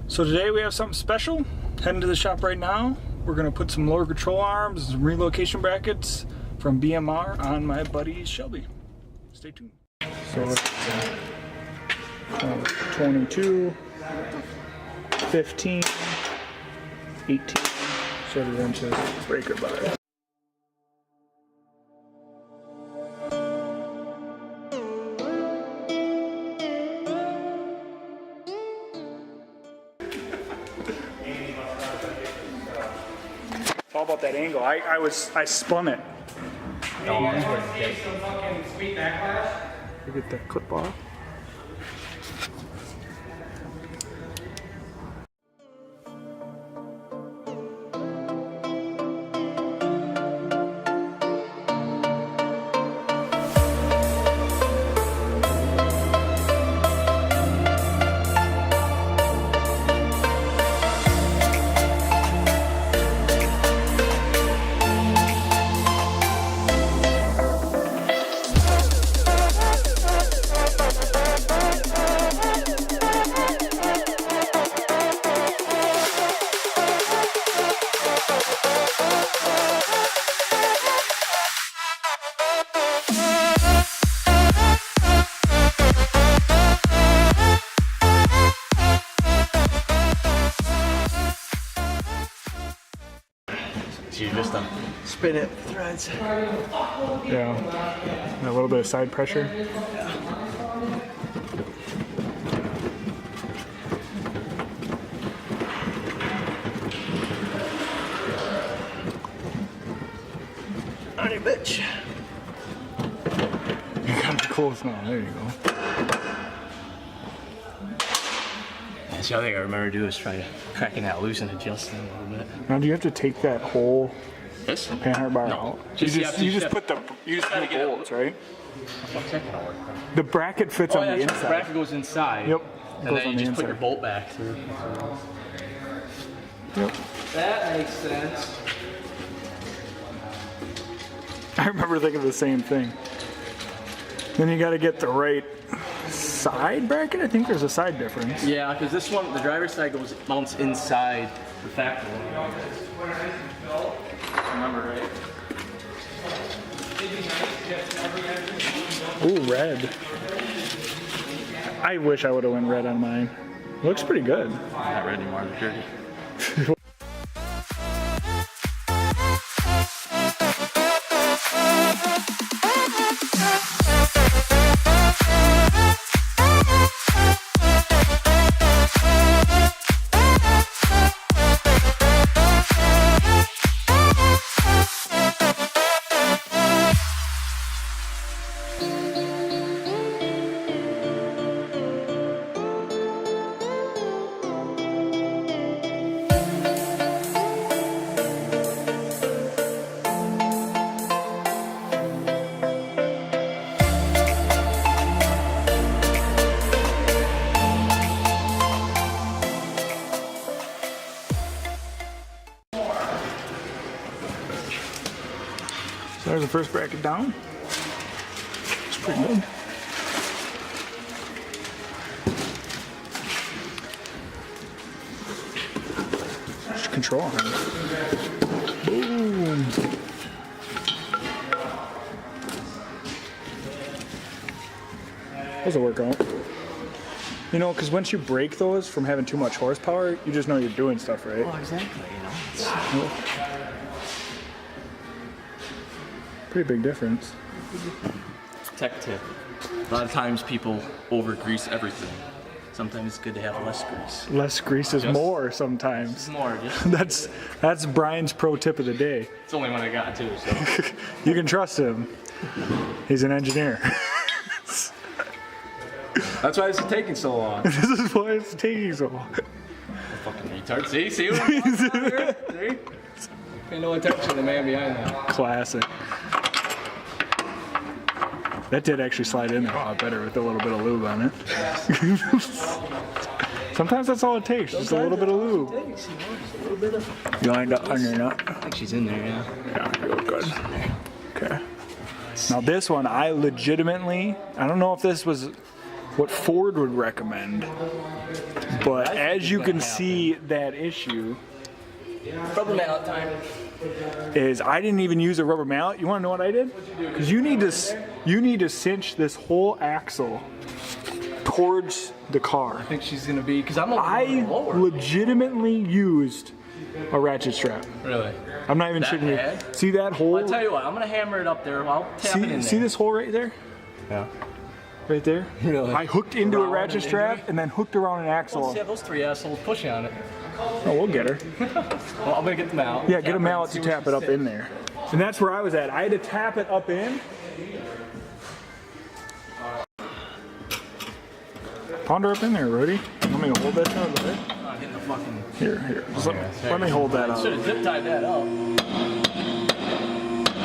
So today we have something special. Heading to the shop right now. We're gonna put some lower control arms and some relocation brackets from BMR on my buddy Shelby. Stay tuned. So it's 22, 15, 18 sort of inches breaker bar. It's all about that angle. I spun it. Oh, that's what it is. Some fucking sweet backlash. Get that clip off. You just spin it threads. Yeah, and a little bit of side pressure. On your bitch. You got it close now. There you go. That's the other thing I remember to do is try cracking that loose and adjusting a little bit. Now, do you have to take that whole This? panhard bar No. out? Just- you you just, have to you just shift. put the Gotta get it. bolts, right? What's that gonna work? The bracket fits on the The inside. bracket goes inside. Yep. And Goes then on you the just put inside. your bolt back through. Yep. That makes sense. I remember thinking the same thing. Then you got to get the right side bracket. I think there's a side difference. Yeah, because this one, the driver's side mounts inside the factory. Remember, right? Ooh, red. I wish I would have went red on mine. Looks pretty good. Not red anymore, I'm dirty. So there's the first bracket down. It's pretty good. Just control on it. Boom. Those will work out. You know, because once you break those from having too much horsepower, you just know you're doing stuff right. Well, exactly, you know. Pretty big difference. Tech tip. A lot of times people over grease everything. Sometimes it's good to have less grease. Less grease is more sometimes. It's more, just That's Brian's pro tip of the day. it's the only one I got too, so. You can trust him. He's an engineer. That's why this is taking so long. This is why it's taking so long. Fucking retard. See what I'm talking about here? See? Pay no attention to the man behind that. Classic. That did actually slide in there a lot better with a little bit of lube on it. Sometimes that's all it takes, just a little bit of lube. You lined up on your nut? I think she's in there, yeah. Yeah, you look good. Okay. Now this one, I legitimately, I don't know if this was what Ford would recommend. But as you can see, that issue Rubber mallet time. is I didn't even use a rubber mallet. You want to know what I did? Because you need to cinch this whole axle towards the car. I think she's gonna be because I'm I lower. legitimately used a ratchet strap. Really? I'm not even That shitting you. bad? See that hole? I'll tell you what. I'm gonna hammer it up there. I'll tap it in there. See this hole right there? Yeah. Right there? Really? I hooked into a Around ratchet and strap into and then hooked around an axle. Yeah, those three assholes pushing on it. Oh, we'll get her. Well, I'm gonna get the mallet. Yeah, get a mallet to tap it up in there. And that's where I was at. I had to tap it up in. Pound her up in there, Rudy. You want me to hold that down there? I'm hitting the fucking. Here. Just let me hold that Should up. have zip tied that up.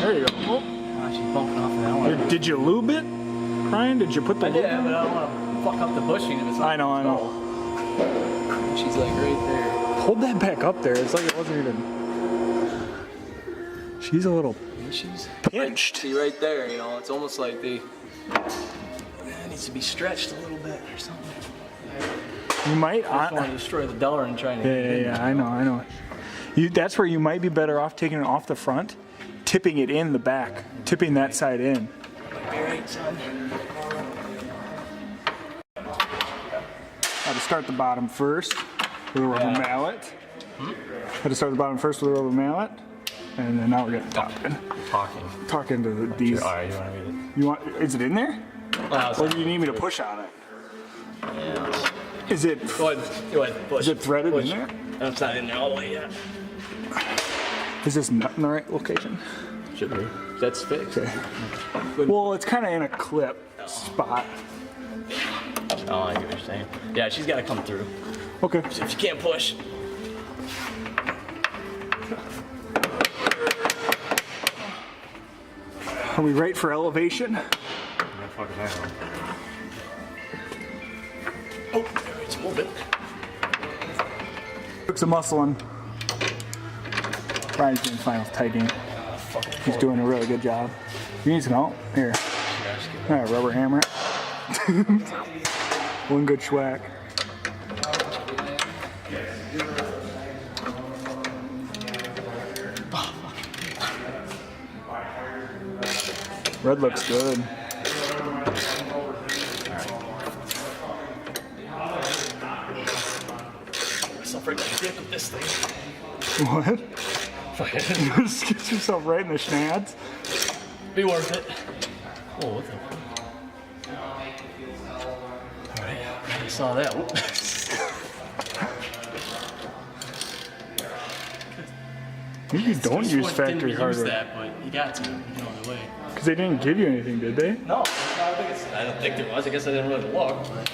There you go. Oh. Ah, she's bumping off of that one. Did you lube it, Ryan? Did you put the lube? Yeah, but I don't want to fuck up the bushing if it's not. I know. She's like right there. Hold that back up there. It's like it wasn't even. She's a little She's pinched. See right there, you know, it's almost like it needs to be stretched a little bit or something. You might. I don't want to destroy the dollar and trying to. Yeah. I know. That's where you might be better off taking it off the front, tipping it in the back, tipping that side in. Alright, son. Got to start the bottom first with a rubber mallet. Got to start the bottom first with a rubber mallet, and then now we're getting top in. Talking to these. Alright, you want to read it? You want? Is it in there? Or do you need me to push on it? Yeah. Is it? Go ahead, push. Is it threaded in there? It's not in there all the way yet. Is this nut in the right location? Should be. That's fixed. Okay. Well, it's kind of in a clip spot. Oh, I get what you're saying. Yeah, she's got to come through. Okay. If you can't push. Are we right for elevation? Oh, it's a little bit. Took some muscling. Brian's doing final tightening. He's doing a really good job. You need some help? Here. All right, rubber hammer it. One good schwack. Red looks good. Myself right in the dick with this thing. What? You just get yourself right in the schnads. Be worth it. Oh, what the? Alright, I saw that. Maybe you don't use factory use hardware. that, but you got to. You know the way. Because they didn't give you anything, did they? No, I don't think there was. I guess I didn't really look. But.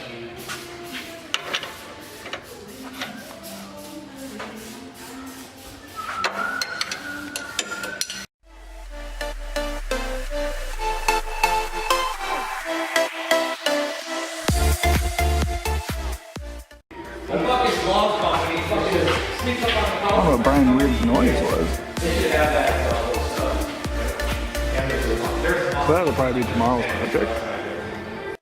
I don't know what Brian's weird noise was. So that'll probably be tomorrow's project.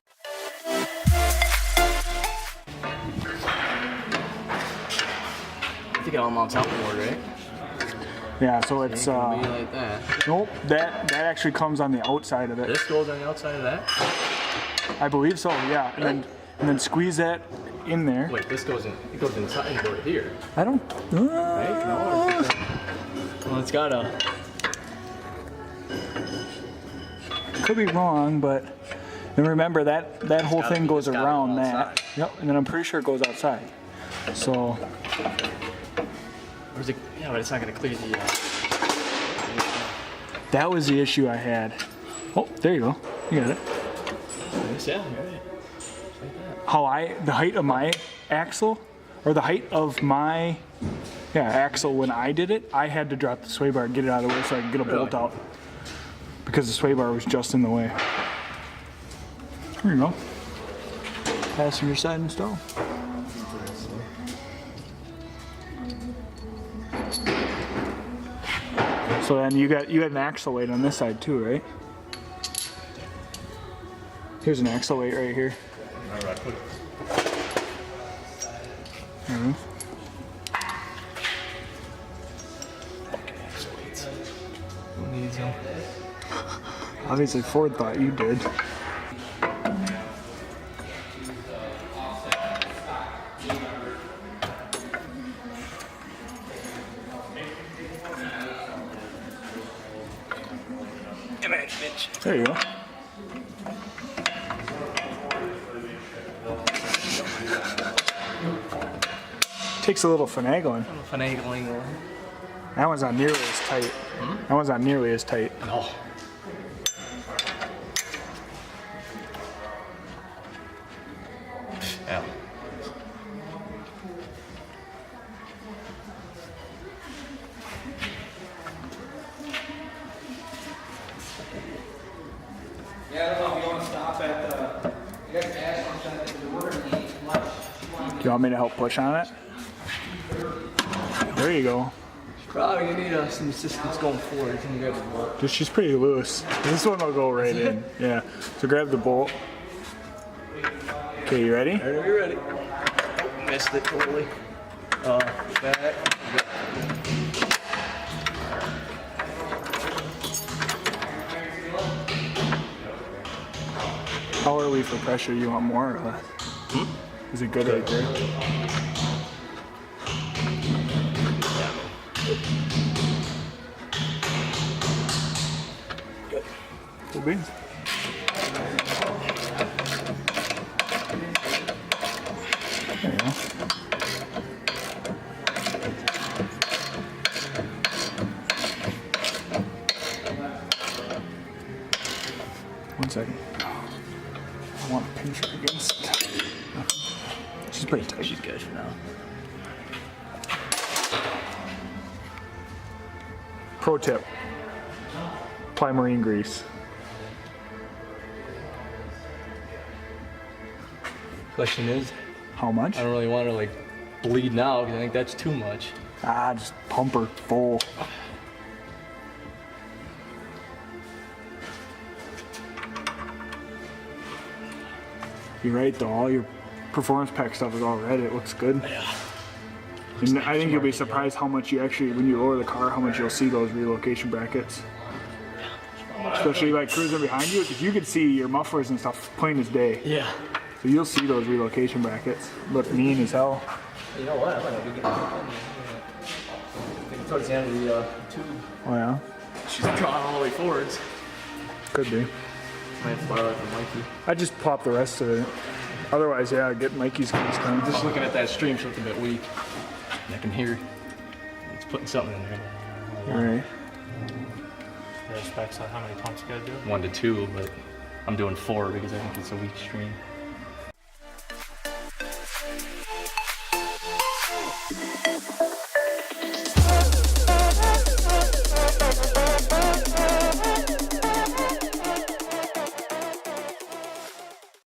I think it all mounts outboard, right? Yeah, so it's Be like that. nope. That actually comes on the outside of it. This goes on the outside of that. I believe so. Yeah, and then squeeze that in there. Wait, this goes in. It goes inside and goes here. I don't. Right? No. Well, it's got a. Could be wrong, but then remember that whole gotta thing be- goes it's gotta around go that. outside. Yep, and then I'm pretty sure it goes outside. So Or is it? Yeah, but it's not gonna clear the. that was the issue I had. Oh, there you go. You got it. Yeah, you're right. The height of my axle, or the height of my axle when I did it, I had to drop the sway bar and get it out of the way so I could get a bolt out. Because the sway bar was just in the way. There you go. Passenger side install. So then you had an axle weight on this side too, right? Here's an axle weight right here. Where do I put it? Who needs them? Obviously Ford thought you did. There you go. Takes a little finagling. Finagling. That one's not nearly as tight. That one's not nearly as tight. No. Yeah. Yeah, I don't know if you want to stop at the. You guys ask one time if we're going to eat lunch. Do you want me to help push on it? There you go. Probably gonna need some assistance going forward. Can you grab the bolt? She's pretty loose. This one will go right in. Yeah. So grab the bolt. Okay, you ready? Are you ready? Oh, missed it totally. Back. How are we for pressure? You want more or less? Is it good right there? Good. Cool beans. There you go. One second. I want to pinch her against. She's pretty tight. She's good for now. Pro tip. Apply marine grease. Question is, How much? I don't really want to like bleed now because I think that's too much. Just pump her full. You're right though, all your performance pack stuff is all red. It looks good. Yeah. And I think you'll be surprised how much you actually, when you lower the car, how much you'll see those relocation brackets. Especially like cruising behind you, because you could see your mufflers and stuff plain as day. Yeah. So you'll see those relocation brackets. Look mean as hell. You know what? I might be getting towards the end of the tube. Oh yeah? She's drawn all the way forwards. Could be. Might have to borrow it from Mikey. I just plop the rest of it. Otherwise, yeah, get Mikey's grease done. Just looking at that stream, so it's a bit weak. And I can hear it's putting something in there. Alright. There's specs on how many pumps you gotta do. 1 to 2, but I'm doing 4 because I think it's a weak stream.